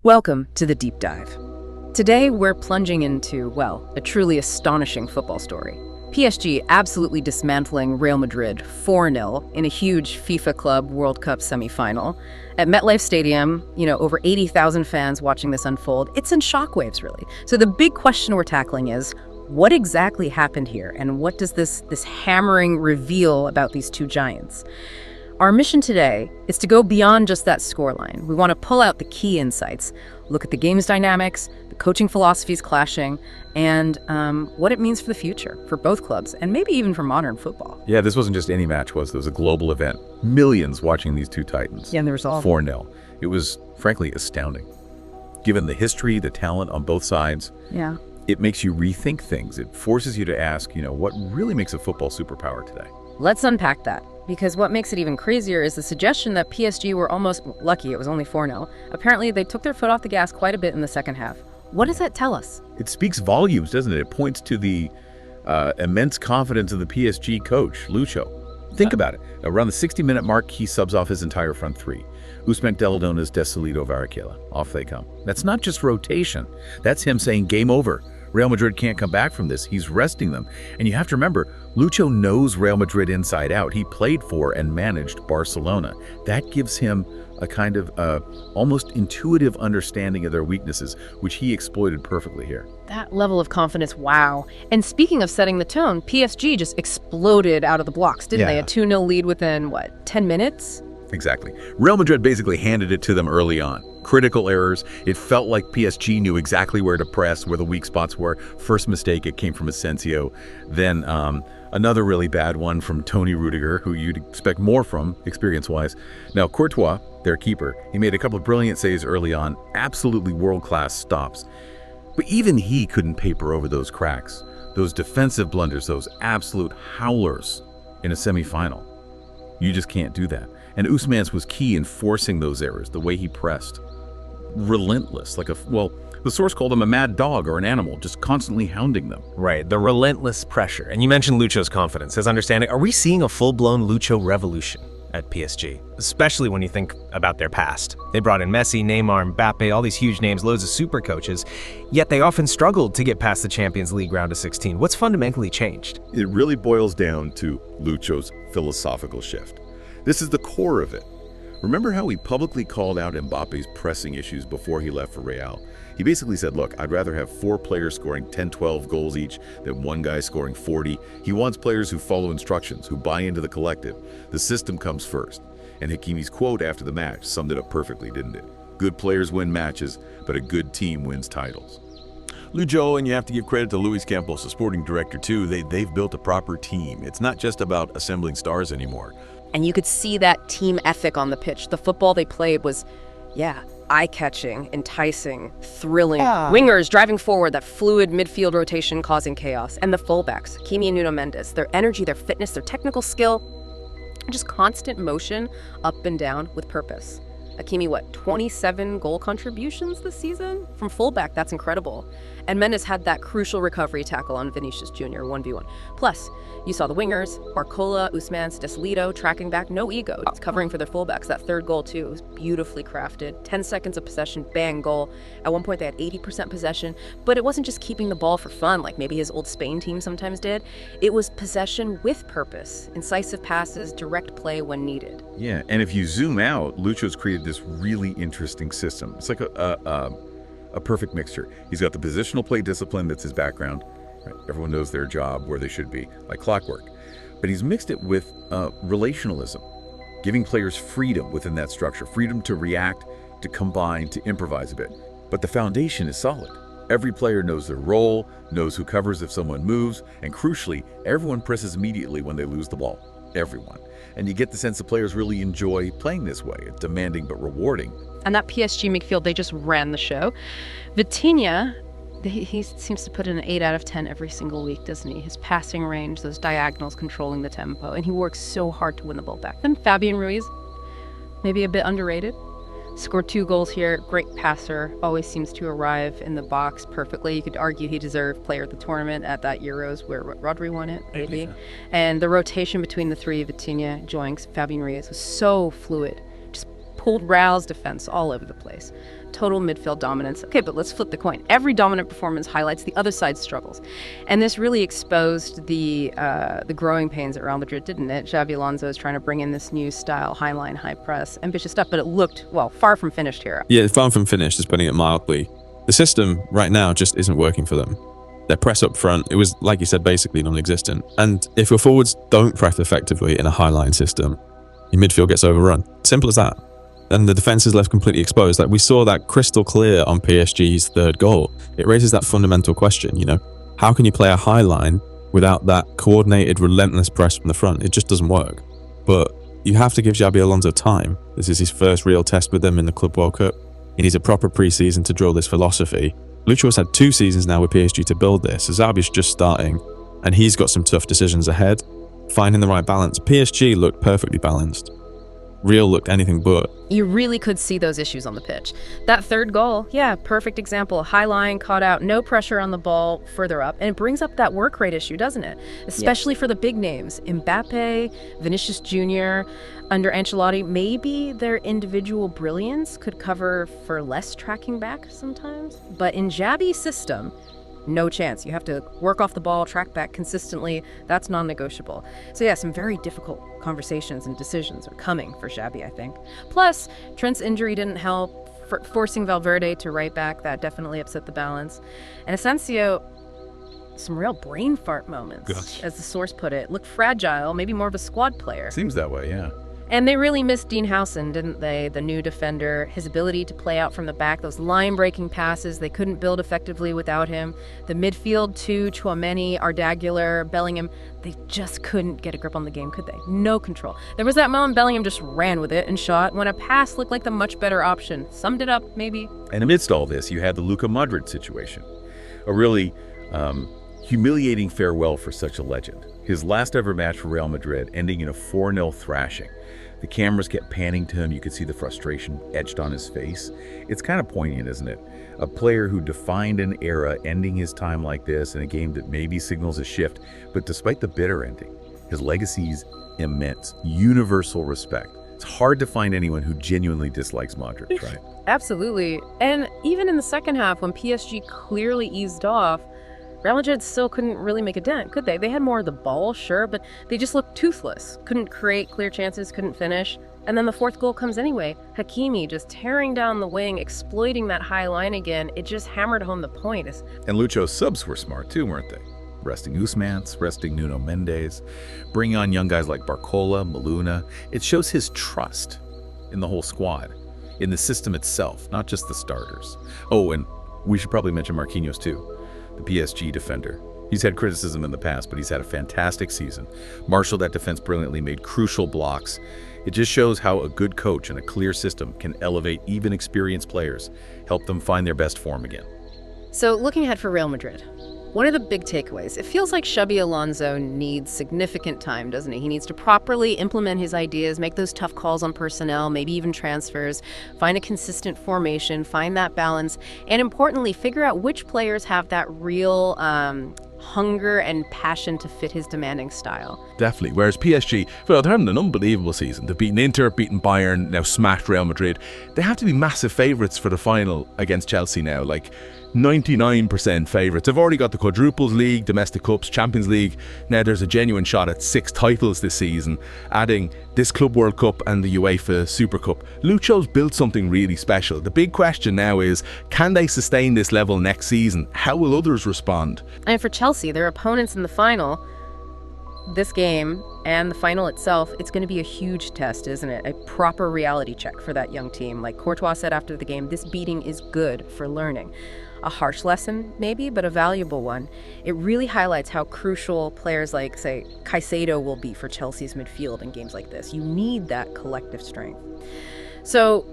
Welcome to the Deep Dive. Today, we're plunging into, well, a truly astonishing football story. PSG absolutely dismantling Real Madrid 4-0 in a huge FIFA Club World Cup semifinal. At MetLife Stadium, over 80,000 fans watching this unfold. It's in shockwaves, really. So the big question we're tackling is, what exactly happened here? And what does this hammering reveal about these two giants? Our mission today is to go beyond just that scoreline. We want to pull out the key insights, look at the game's dynamics, the coaching philosophies clashing, and what it means for the future, for both clubs, and maybe even for modern football. Yeah, this wasn't just any match, was it? It was a global event. Millions watching these two titans. Yeah, and the result. 4-0. It was, frankly, astounding. Given the history, the talent on both sides, Yeah. it makes you rethink things. It forces you to ask, what really makes a football superpower today? Let's unpack that. Because what makes it even crazier is the suggestion that PSG were almost lucky it was only 4-0. Apparently, they took their foot off the gas quite a bit in the second half. What does that tell us? It speaks volumes, doesn't it? It points to the immense confidence of the PSG coach, Lucho. Think about it. Around the 60-minute mark, he subs off his entire front three. Ousmane Dembélé, Desalito, Varakela. Off they come. That's not just rotation. That's him saying, game over. Real Madrid can't come back from this. He's resting them. And you have to remember, Lucho knows Real Madrid inside out. He played for and managed Barcelona. That gives him a kind of almost intuitive understanding of their weaknesses, which he exploited perfectly here. That level of confidence, wow. And speaking of setting the tone, PSG just exploded out of the blocks, didn't they? A 2-0 lead within, 10 minutes? Exactly. Real Madrid basically handed it to them early on. Critical errors. It felt like PSG knew exactly where to press, where the weak spots were. First mistake, it came from Asensio. Then another really bad one from Tony Rudiger, who you'd expect more from, experience-wise. Now, Courtois, their keeper, he made a couple of brilliant saves early on. Absolutely world-class stops. But even he couldn't paper over those cracks. Those defensive blunders, those absolute howlers in a semifinal. You just can't do that. And Ousmane's was key in forcing those errors, the way he pressed. Relentless, the source called him a mad dog or an animal, just constantly hounding them. Right, the relentless pressure. And you mentioned Lucho's confidence, his understanding. Are we seeing a full-blown Lucho revolution at PSG? Especially when you think about their past. They brought in Messi, Neymar, Mbappe, all these huge names, loads of super coaches, yet they often struggled to get past the Champions League round of 16. What's fundamentally changed? It really boils down to Lucho's philosophical shift. This is the core of it. Remember how he publicly called out Mbappe's pressing issues before he left for Real? He basically said, look, I'd rather have 4 players scoring 10, 12 goals each than one guy scoring 40. He wants players who follow instructions, who buy into the collective. The system comes first. And Hakimi's quote after the match summed it up perfectly, didn't it? Good players win matches, but a good team wins titles. Lucho, and you have to give credit to Luis Campos, the sporting director, too. They've built a proper team. It's not just about assembling stars anymore. And you could see that team ethic on the pitch. The football they played was, eye-catching, enticing, thrilling. Wingers driving forward, that fluid midfield rotation causing chaos. And the fullbacks, Hakimi and Nuno Mendes, their energy, their fitness, their technical skill, just constant motion up and down with purpose. Hakimi, 27 goal contributions this season? From fullback, that's incredible. And Mendes had that crucial recovery tackle on Vinicius Jr., 1v1. Plus, you saw the wingers, Barcola, Ousmane, Desalito, tracking back, no ego. It's covering for their fullbacks. That third goal, too, was beautifully crafted. 10 seconds of possession, bang, goal. At one point, they had 80% possession, but it wasn't just keeping the ball for fun like maybe his old Spain team sometimes did. It was possession with purpose, incisive passes, direct play when needed. Yeah, and if you zoom out, Lucho's created this really interesting system. It's like a perfect mixture. He's got the positional play discipline that's his background. Right? Everyone knows their job, where they should be, like clockwork. But he's mixed it with relationalism, giving players freedom within that structure, freedom to react, to combine, to improvise a bit. But the foundation is solid. Every player knows their role, knows who covers if someone moves, and crucially, everyone presses immediately when they lose the ball. Everyone. And you get the sense the players really enjoy playing this way. It's demanding but rewarding. And that PSG midfield, they just ran the show. Vitinha, he seems to put in an 8 out of 10 every single week, doesn't he? His passing range, those diagonals controlling the tempo, and he works so hard to win the ball back. Then Fabian Ruiz, maybe a bit underrated. Scored 2 goals here, great passer, always seems to arrive in the box perfectly. You could argue he deserved player of the tournament at that Euros where Rodri won it, maybe. And the rotation between the three, Vitinha, Joinks, Fabian Ruiz, was so fluid. Just pulled Real's defense all over the place. total midfield dominance. Okay, but let's flip the coin. Every dominant performance highlights the other side's struggles. And this really exposed the growing pains at Real Madrid, didn't it? Xabi Alonso is trying to bring in this new style, high line, high press, ambitious stuff, but it looked, well, far from finished here. Yeah, far from finished is putting it mildly. The system right now just isn't working for them. Their press up front, it was, like you said, basically non-existent. And if your forwards don't press effectively in a high-line system, your midfield gets overrun. Simple as that. And the defense is left completely exposed. Like we saw that crystal clear on PSG's third goal. It raises that fundamental question, how can you play a high line without that coordinated, relentless press from the front? It just doesn't work. But you have to give Xabi Alonso time. This is his first real test with them in the Club World Cup. He needs a proper pre-season to drill this philosophy. Lucho's had 2 seasons now with PSG to build this. Xabi's just starting, and he's got some tough decisions ahead. Finding the right balance. PSG looked perfectly balanced. Real looked anything but. You really could see those issues on the pitch. That third goal, yeah, perfect example. High line, caught out, no pressure on the ball further up. And it brings up that work rate issue, doesn't it? Especially for the big names. Mbappe, Vinicius Jr., under Ancelotti, maybe their individual brilliance could cover for less tracking back sometimes. But in Xabi's system, no chance. You have to work off the ball, track back consistently. That's non-negotiable. So yeah, some very difficult conversations and decisions are coming for Xabi, I think. Plus, Trent's injury didn't help. Forcing Valverde to right back, that definitely upset the balance. And Asensio, some real brain fart moments, as the source put it. Looked fragile, maybe more of a squad player. Seems that way, yeah. And they really missed Dean Howson, didn't they? The new defender, his ability to play out from the back, those line-breaking passes, they couldn't build effectively without him. The midfield too, Tchouaméni, Ardaguler, Bellingham, they just couldn't get a grip on the game, could they? No control. There was that moment Bellingham just ran with it and shot when a pass looked like the much better option. Summed it up, maybe. And amidst all this, you had the Luka Modric situation. A really humiliating farewell for such a legend. His last ever match for Real Madrid ending in a 4-0 thrashing. The cameras kept panning to him. You could see the frustration etched on his face. It's kind of poignant, isn't it? A player who defined an era ending his time like this in a game that maybe signals a shift. But despite the bitter ending, his legacy's immense, universal respect. It's hard to find anyone who genuinely dislikes Modric, right? Absolutely. And even in the second half, when PSG clearly eased off, Real Madrid still couldn't really make a dent, could they? They had more of the ball, sure, but they just looked toothless. Couldn't create clear chances, couldn't finish. And then the fourth goal comes anyway. Hakimi just tearing down the wing, exploiting that high line again. It just hammered home the point. And Lucho's subs were smart too, weren't they? Resting Ousmane, resting Nuno Mendes, bringing on young guys like Barcola, Maluna. It shows his trust in the whole squad, in the system itself, not just the starters. Oh, and we should probably mention Marquinhos too. The PSG defender. He's had criticism in the past, but he's had a fantastic season. Marshaled that defense brilliantly, made crucial blocks. It just shows how a good coach and a clear system can elevate even experienced players, help them find their best form again. So looking ahead for Real Madrid, one of the big takeaways, it feels like Xabi Alonso needs significant time, doesn't he? He needs to properly implement his ideas, make those tough calls on personnel, maybe even transfers, find a consistent formation, find that balance, and importantly, figure out which players have that real hunger and passion to fit his demanding style. Definitely. Whereas PSG, well, they're having an unbelievable season. They've beaten Inter, beaten Bayern, now smashed Real Madrid. They have to be massive favourites for the final against Chelsea now. Like 99% favourites. They've already got the quadruples league, domestic cups, Champions League. Now there's a genuine shot at 6 titles this season, adding this Club World Cup and the UEFA Super Cup. Lucho's built something really special. The big question now is, can they sustain this level next season? How will others respond? And for Chelsea, their opponents in the final, this game and the final itself, it's going to be a huge test, isn't it? A proper reality check for that young team. Like Courtois said after the game, this beating is good for learning. A harsh lesson, maybe, but a valuable one. It really highlights how crucial players like, say, Caicedo will be for Chelsea's midfield in games like this. You need that collective strength. So,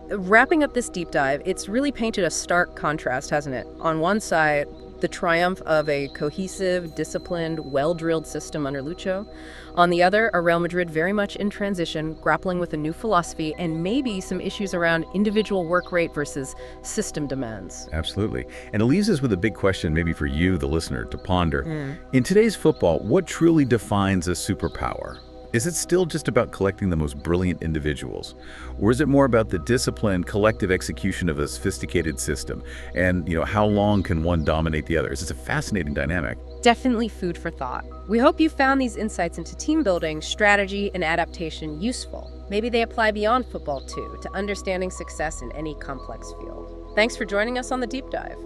wrapping up this deep dive, it's really painted a stark contrast, hasn't it? On one side, the triumph of a cohesive, disciplined, well-drilled system under Lucho. On the other, a Real Madrid very much in transition, grappling with a new philosophy and maybe some issues around individual work rate versus system demands. Absolutely. And it leaves us with a big question, maybe for you, the listener, to ponder. In today's football, what truly defines a superpower? Is it still just about collecting the most brilliant individuals? Or is it more about the disciplined, collective execution of a sophisticated system? And, how long can one dominate the others? It's a fascinating dynamic. Definitely food for thought. We hope you found these insights into team building, strategy, and adaptation useful. Maybe they apply beyond football too, to understanding success in any complex field. Thanks for joining us on the Deep Dive.